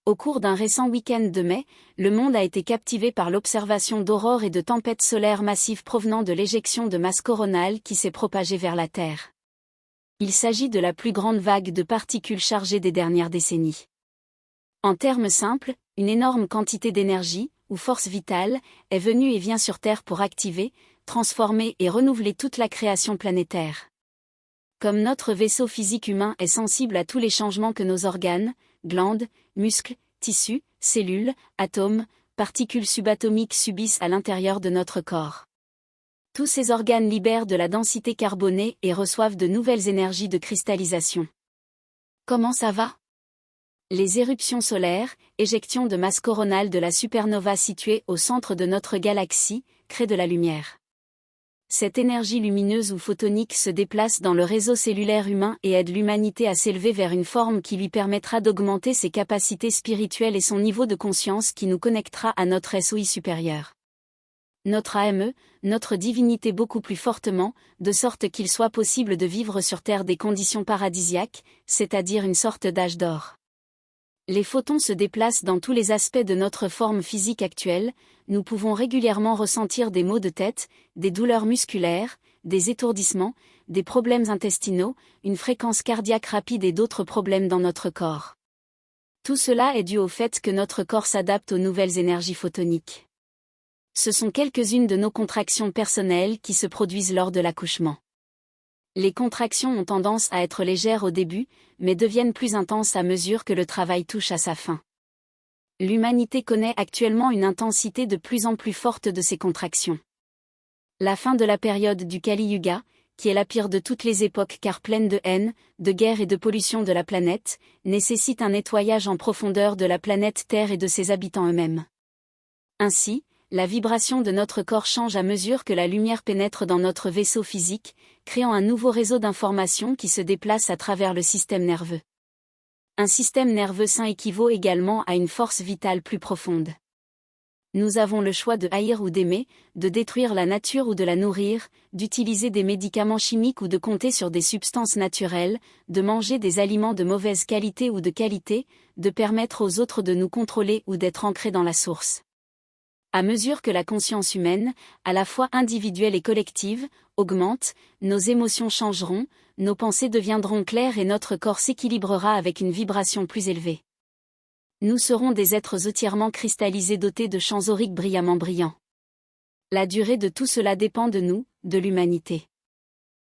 Au cours d'un récent week-end de mai, le monde a été captivé par l'observation d'aurores et de tempêtes solaires massives provenant de l'éjection de masse coronale qui s'est propagée vers la Terre. Il s'agit de la plus grande vague de particules chargées des dernières décennies. En termes simples, une énorme quantité d'énergie, ou force vitale, est venue et vient sur Terre pour activer, transformer et renouveler toute la création planétaire. Comme notre vaisseau physique humain est sensible à tous les changements que nos organes, glandes, muscles, tissus, cellules, atomes, particules subatomiques subissent à l'intérieur de notre corps. Tous ces organes libèrent de la densité carbonée et reçoivent de nouvelles énergies de cristallisation. Comment ça va? Les éruptions solaires, éjections de masse coronale de la supernova située au centre de notre galaxie, créent de la lumière. Cette énergie lumineuse ou photonique se déplace dans le réseau cellulaire humain et aide l'humanité à s'élever vers une forme qui lui permettra d'augmenter ses capacités spirituelles et son niveau de conscience qui nous connectera à notre SOI supérieur. Notre AME, notre divinité beaucoup plus fortement, de sorte qu'il soit possible de vivre sur Terre des conditions paradisiaques, c'est-à-dire une sorte d'âge d'or. Les photons se déplacent dans tous les aspects de notre forme physique actuelle, nous pouvons régulièrement ressentir des maux de tête, des douleurs musculaires, des étourdissements, des problèmes intestinaux, une fréquence cardiaque rapide et d'autres problèmes dans notre corps. Tout cela est dû au fait que notre corps s'adapte aux nouvelles énergies photoniques. Ce sont quelques-unes de nos contractions personnelles qui se produisent lors de l'accouchement. Les contractions ont tendance à être légères au début, mais deviennent plus intenses à mesure que le travail touche à sa fin. L'humanité connaît actuellement une intensité de plus en plus forte de ces contractions. La fin de la période du Kali Yuga, qui est la pire de toutes les époques car pleine de haine, de guerre et de pollution de la planète, nécessite un nettoyage en profondeur de la planète Terre et de ses habitants eux-mêmes. Ainsi, la vibration de notre corps change à mesure que la lumière pénètre dans notre vaisseau physique, créant un nouveau réseau d'informations qui se déplace à travers le système nerveux. Un système nerveux sain équivaut également à une force vitale plus profonde. Nous avons le choix de haïr ou d'aimer, de détruire la nature ou de la nourrir, d'utiliser des médicaments chimiques ou de compter sur des substances naturelles, de manger des aliments de mauvaise qualité ou de qualité, de permettre aux autres de nous contrôler ou d'être ancrés dans la source. À mesure que la conscience humaine, à la fois individuelle et collective, augmente, nos émotions changeront, nos pensées deviendront claires et notre corps s'équilibrera avec une vibration plus élevée. Nous serons des êtres entièrement cristallisés dotés de champs auriques brillamment brillants. La durée de tout cela dépend de nous, de l'humanité.